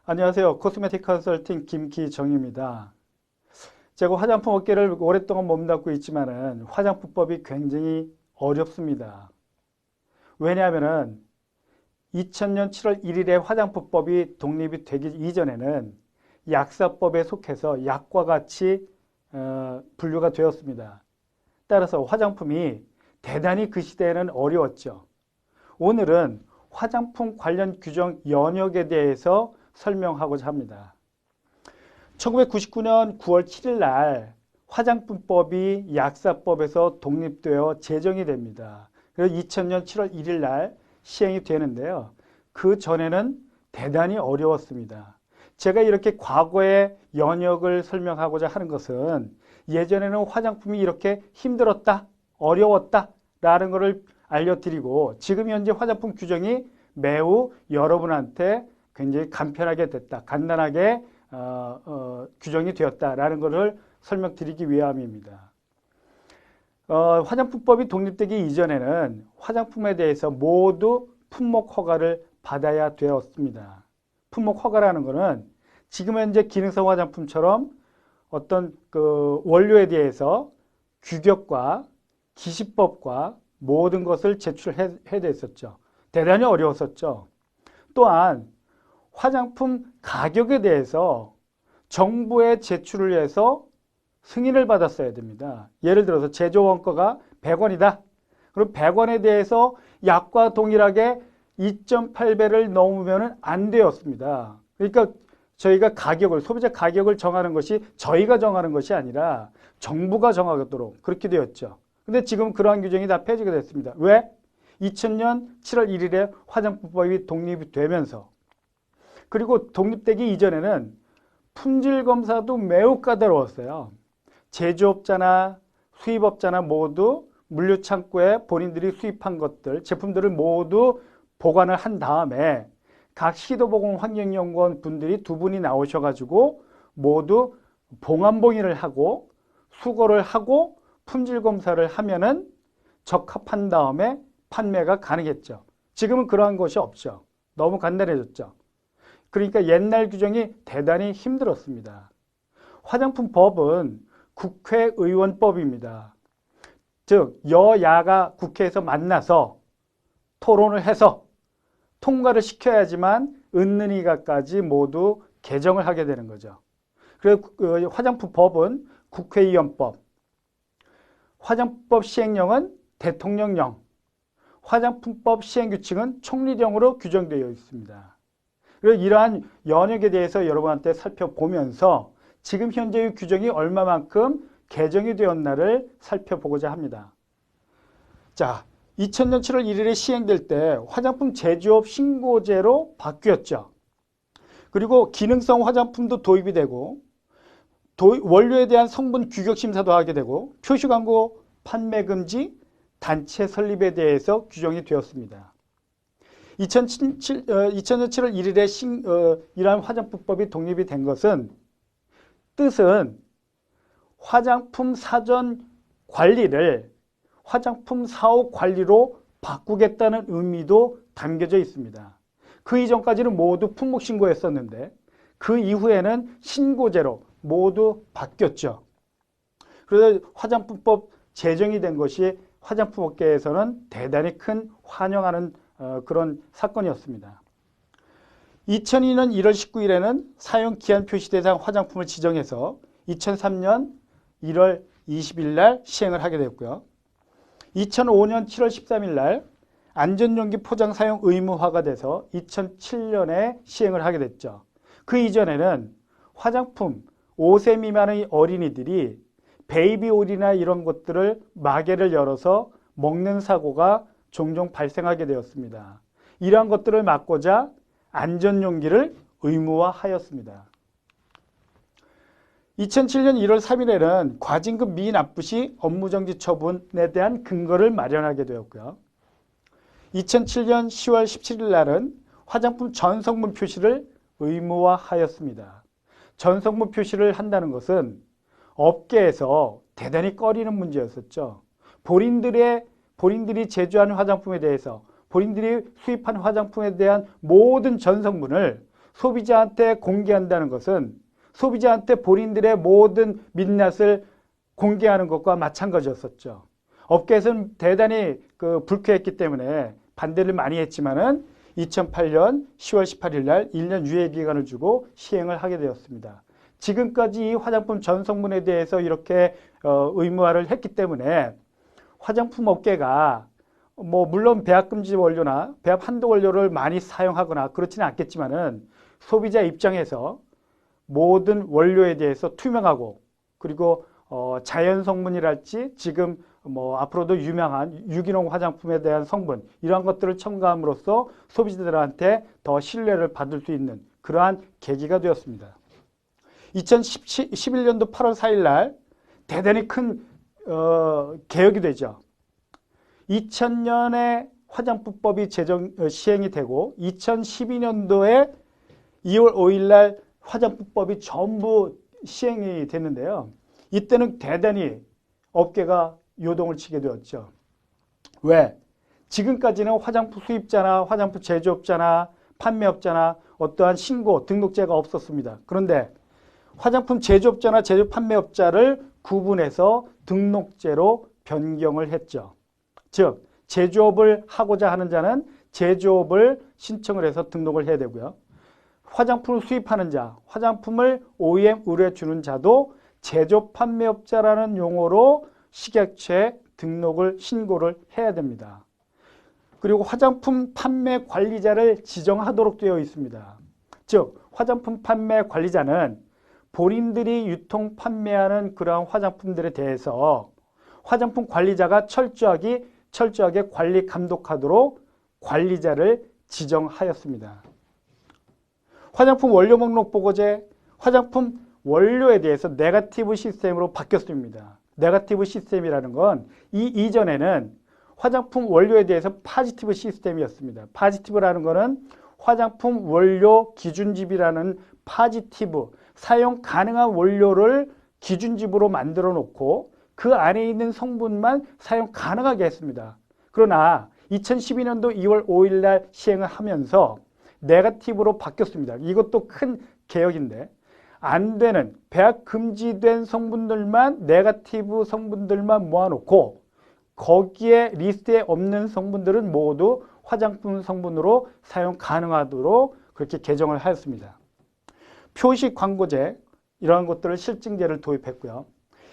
안녕하세요. 코스메틱 컨설팅 김기정입니다. 제가 화장품 업계를 오랫동안 몸담고 있지만은 화장품법이 굉장히 어렵습니다. 왜냐하면은 2000년 7월 1일에 화장품법이 독립이 되기 이전에는 약사법에 속해서 약과 같이 분류가 되었습니다. 따라서 화장품이 대단히 그 시대에는 어려웠죠. 오늘은 화장품 관련 규정 연역에 대해서 설명하고자 합니다. 1999년 9월 7일 날 화장품법이 약사법에서 독립되어 제정이 됩니다. 그래서 2000년 7월 1일 날 시행이 되는데요. 그 전에는 대단히 어려웠습니다. 제가 이렇게 과거의 연역을 설명하고자 하는 것은 예전에는 화장품이 이렇게 힘들었다, 어려웠다 라는 것을 알려드리고 지금 현재 화장품 규정이 매우 여러분한테 굉장히 간편하게 됐다, 간단하게 규정이 되었다라는 것을 설명드리기 위함입니다. 화장품법이 독립되기 이전에는 화장품에 대해서 모두 품목 허가를 받아야 되었습니다. 품목 허가라는 것은 지금 현재 기능성 화장품처럼 어떤 그 원료에 대해서 규격과 기시법과 모든 것을 제출해야 됐었죠. 대단히 어려웠었죠. 또한 화장품 가격에 대해서 정부에 제출을 해서 승인을 받았어야 됩니다. 예를 들어서 제조 원가가 100원이다. 그럼 100원에 대해서 약과 동일하게 2.8배를 넘으면 안 되었습니다. 그러니까 저희가 가격을, 소비자 가격을 정하는 것이 저희가 정하는 것이 아니라 정부가 정하도록 그렇게 되었죠. 근데 지금 그러한 규정이 다 폐지가 됐습니다. 왜? 2000년 7월 1일에 화장품법이 독립이 되면서, 그리고 독립되기 이전에는 품질 검사도 매우 까다로웠어요. 제조업자나 수입업자나 모두 물류창고에 본인들이 수입한 것들, 제품들을 모두 보관을 한 다음에 각 시도보건환경연구원 분들이 두 분이 나오셔가지고 모두 봉안봉의를 하고 수거를 하고 품질 검사를 하면은 적합한 다음에 판매가 가능했죠. 지금은 그러한 것이 없죠. 너무 간단해졌죠. 그러니까 옛날 규정이 대단히 힘들었습니다. 화장품법은 국회의원법입니다. 즉 여야가 국회에서 만나서 토론을 해서 통과를 시켜야지만 은는이가까지 모두 개정을 하게 되는 거죠. 그래서 화장품법은 국회의원법, 화장품법 시행령은 대통령령, 화장품법 시행규칙은 총리령으로 규정되어 있습니다. 그래서 이러한 연역에 대해서 여러분한테 살펴보면서 지금 현재의 규정이 얼마만큼 개정이 되었나를 살펴보고자 합니다. 자, 2000년 7월 1일에 시행될 때 화장품 제조업 신고제로 바뀌었죠. 그리고 기능성 화장품도 도입이 되고 원료에 대한 성분 규격 심사도 하게 되고 표시 광고 판매 금지, 단체 설립에 대해서 규정이 되었습니다. 2000년 7월 1일에 이러한 화장품법이 독립이 된 것은 뜻은 화장품 사전 관리를 화장품 사업 관리로 바꾸겠다는 의미도 담겨져 있습니다. 그 이전까지는 모두 품목 신고였었는데 그 이후에는 신고제로 모두 바뀌었죠. 그래서 화장품법 제정이 된 것이 화장품업계에서는 대단히 큰 환영하는 그런 사건이었습니다. 2002년 1월 19일에는 사용기한 표시 대상 화장품을 지정해서 2003년 1월 20일 날 시행을 하게 되었고요. 2005년 7월 13일 날 안전용기 포장 사용 의무화가 돼서 2007년에 시행을 하게 됐죠. 그 이전에는 화장품 5세 미만의 어린이들이 베이비올이나 이런 것들을 마개를 열어서 먹는 사고가 종종 발생하게 되었습니다. 이러한 것들을 막고자 안전용기를 의무화하였습니다. 2007년 1월 3일에는 과징금 미납부 시 업무정지 처분에 대한 근거를 마련하게 되었고요. 2007년 10월 17일 날은 화장품 전성분 표시를 의무화하였습니다. 전성분 표시를 한다는 것은 업계에서 대단히 꺼리는 문제였었죠. 본인들이 제조하는 화장품에 대해서 본인들이 수입한 화장품에 대한 모든 전성분을 소비자한테 공개한다는 것은 소비자한테 본인들의 모든 민낯을 공개하는 것과 마찬가지였었죠. 업계에서는 대단히 불쾌했기 때문에 반대를 많이 했지만은 2008년 10월 18일 날 1년 유예 기간을 주고 시행을 하게 되었습니다. 지금까지 이 화장품 전 성분에 대해서 이렇게 의무화를 했기 때문에 화장품 업계가 물론 배합 금지 원료나 배합 한도 원료를 많이 사용하거나 그렇지는 않겠지만은 소비자 입장에서 모든 원료에 대해서 투명하고 그리고 자연 성분이랄지 지금 앞으로도 유명한 유기농 화장품에 대한 성분 이러한 것들을 첨가함으로써 소비자들한테 더 신뢰를 받을 수 있는 그러한 계기가 되었습니다. 2011년도 8월 4일 날 대단히 큰 개혁이 되죠. 2000년에 화장품법이 시행이 되고 2012년도에 2월 5일 날 화장품법이 전부 시행이 됐는데요. 이때는 대단히 업계가 요동을 치게 되었죠. 왜? 지금까지는 화장품 수입자나 화장품 제조업자나 판매업자나 어떠한 신고, 등록제가 없었습니다. 그런데 화장품 제조업자나 제조 판매업자를 구분해서 등록제로 변경을 했죠. 즉, 제조업을 하고자 하는 자는 제조업을 신청을 해서 등록을 해야 되고요. 화장품을 수입하는 자, 화장품을 OEM 의뢰해 주는 자도 제조 판매업자라는 용어로 식약처에 등록을 신고를 해야 됩니다. 그리고 화장품 판매 관리자를 지정하도록 되어 있습니다. 즉 화장품 판매 관리자는 본인들이 유통 판매하는 그러한 화장품들에 대해서 화장품 관리자가 철저하게 관리 감독하도록 관리자를 지정하였습니다. 화장품 원료 목록 보고제, 화장품 원료에 대해서 네거티브 시스템으로 바뀌었습니다. 네거티브 시스템이라는 건 이 이전에는 화장품 원료에 대해서 포지티브 시스템이었습니다. 포지티브라는 거는 화장품 원료 기준집이라는 포지티브, 사용 가능한 원료를 기준집으로 만들어 놓고 그 안에 있는 성분만 사용 가능하게 했습니다. 그러나 2012년도 2월 5일 날 시행을 하면서 네거티브로 바뀌었습니다. 이것도 큰 개혁인데 안 되는 배합 금지된 성분들만 네거티브 성분들만 모아놓고 거기에 리스트에 없는 성분들은 모두 화장품 성분으로 사용 가능하도록 그렇게 개정을 하였습니다. 표시 광고제 이러한 것들을 실증제를 도입했고요.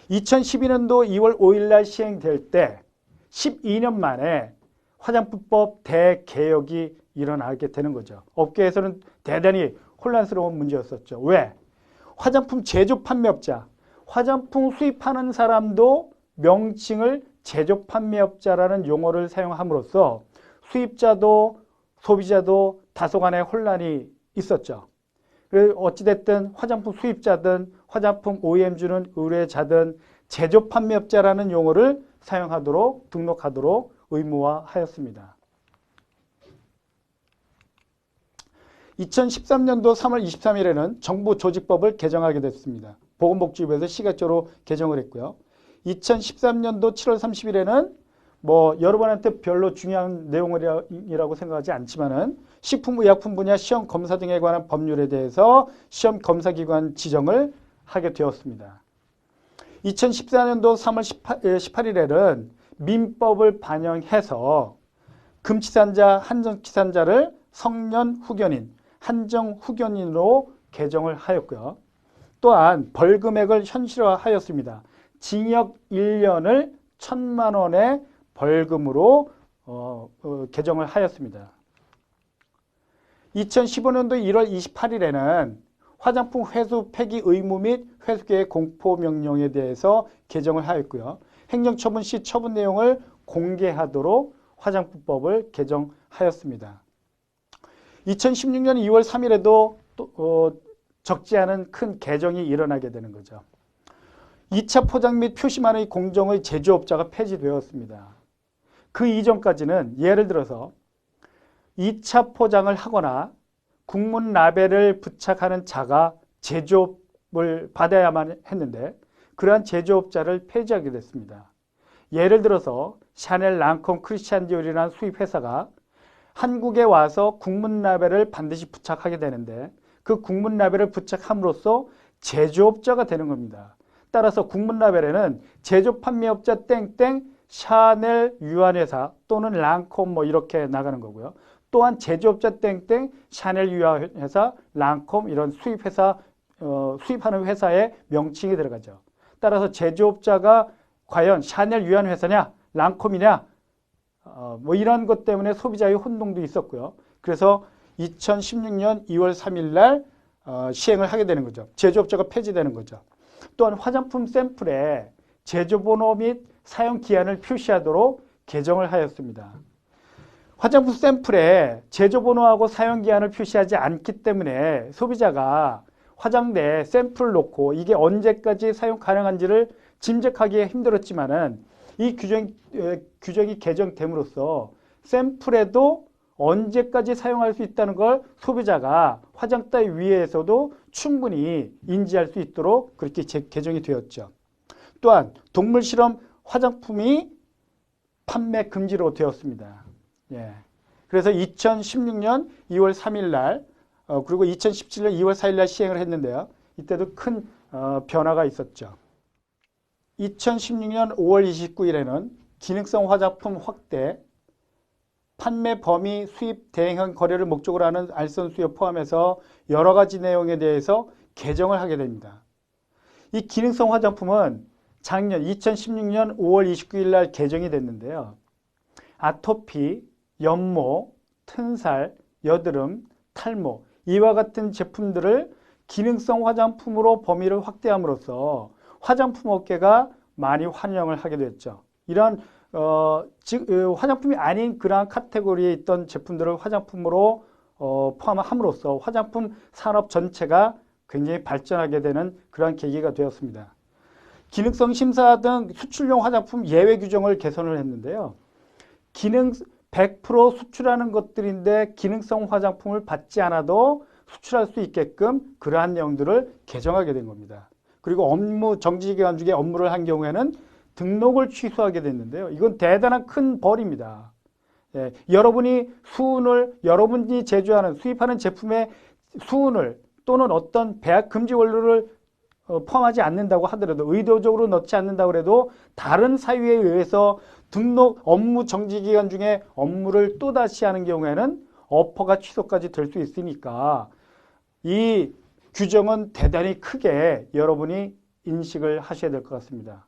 2012년도 2월 5일 날 시행될 때 12년 만에 화장품법 대개혁이 일어나게 되는 거죠. 업계에서는 대단히 혼란스러운 문제였었죠. 왜? 화장품 제조 판매업자, 화장품 수입하는 사람도 명칭을 제조 판매업자라는 용어를 사용함으로써 수입자도 소비자도 다소간의 혼란이 있었죠. 어찌됐든 화장품 수입자든 화장품 OEM 주는 의뢰자든 제조 판매업자라는 용어를 사용하도록 등록하도록 의무화하였습니다. 2013년도 3월 23일에는 정부 조직법을 개정하게 됐습니다. 보건복지부에서 식약처로 개정을 했고요. 2013년도 7월 30일에는 여러분한테 별로 중요한 내용이라고 생각하지 않지만은 식품의약품 분야 시험 검사 등에 관한 법률에 대해서 시험 검사기관 지정을 하게 되었습니다. 2014년도 3월 18일에는 민법을 반영해서 금치산자, 한정치산자를 성년 후견인, 한정 후견인으로 개정을 하였고요. 또한 벌금액을 현실화하였습니다. 징역 1년을 1,000만 원의 벌금으로 개정을 하였습니다. 2015년도 1월 28일에는 화장품 회수 폐기 의무 및 회수계획 공포 명령에 대해서 개정을 하였고요. 행정처분 시 처분 내용을 공개하도록 화장품법을 개정하였습니다. 2016년 2월 3일에도 적지 않은 큰 개정이 일어나게 되는 거죠. 2차 포장 및 표시만의 공정의 제조업자가 폐지되었습니다. 그 이전까지는 예를 들어서 2차 포장을 하거나 국문 라벨을 부착하는 자가 제조업을 받아야만 했는데 그러한 제조업자를 폐지하게 됐습니다. 예를 들어서 샤넬, 랑콤, 크리스찬 디올이라는 수입 회사가 한국에 와서 국문 라벨을 반드시 부착하게 되는데 그 국문 라벨을 부착함으로써 제조업자가 되는 겁니다. 따라서 국문 라벨에는 제조 판매업자 땡땡 샤넬 유한회사 또는 랑콤 뭐 이렇게 나가는 거고요. 또한 제조업자 땡땡 샤넬 유한회사 랑콤 이런 수입회사 수입하는 회사의 명칭이 들어가죠. 따라서 제조업자가 과연 샤넬 유한회사냐 랑콤이냐 뭐 이런 것 때문에 소비자의 혼동도 있었고요. 그래서 2016년 2월 3일 날 시행을 하게 되는 거죠. 제조업자가 폐지되는 거죠. 또한 화장품 샘플에 제조번호 및 사용 기한을 표시하도록 개정을 하였습니다. 화장품 샘플에 제조번호하고 사용 기한을 표시하지 않기 때문에 소비자가 화장대에 샘플을 놓고 이게 언제까지 사용 가능한지를 짐작하기 힘들었지만은 이 규정이 개정됨으로써 샘플에도 언제까지 사용할 수 있다는 걸 소비자가 화장대 위에서도 충분히 인지할 수 있도록 그렇게 개정이 되었죠. 또한 동물 실험 화장품이 판매 금지로 되었습니다. 예. 그래서 2016년 2월 3일 날 그리고 2017년 2월 4일 날 시행을 했는데요. 이때도 큰 변화가 있었죠. 2016년 5월 29일에는 기능성 화장품 확대, 판매 범위, 수입, 대행형 거래를 목적으로 하는 알선 수요 포함해서 여러 가지 내용에 대해서 개정을 하게 됩니다. 이 기능성 화장품은 작년 2016년 5월 29일 날 개정이 됐는데요. 아토피, 연모, 튼살, 여드름, 탈모 이와 같은 제품들을 기능성 화장품으로 범위를 확대함으로써 화장품 업계가 많이 환영을 하게 됐죠. 이러한 화장품이 아닌 그러한 카테고리에 있던 제품들을 화장품으로 포함함으로써 화장품 산업 전체가 굉장히 발전하게 되는 그러한 계기가 되었습니다. 기능성 심사 등 수출용 화장품 예외 규정을 개선을 했는데요. 100% 수출하는 것들인데 기능성 화장품을 받지 않아도 수출할 수 있게끔 그러한 내용들을 개정하게 된 겁니다. 그리고 업무 정지기간 중에 업무를 한 경우에는 등록을 취소하게 됐는데요. 이건 대단한 큰 벌입니다. 예, 여러분이 제조하는 수입하는 제품의 수은을 또는 어떤 배합 금지 원료를 포함하지 않는다고 하더라도 의도적으로 넣지 않는다고 해도 다른 사유에 의해서 업무 정지 기간 중에 업무를 또다시 하는 경우에는 어퍼가 취소까지 될 수 있으니까 이 규정은 대단히 크게 여러분이 인식을 하셔야 될 것 같습니다.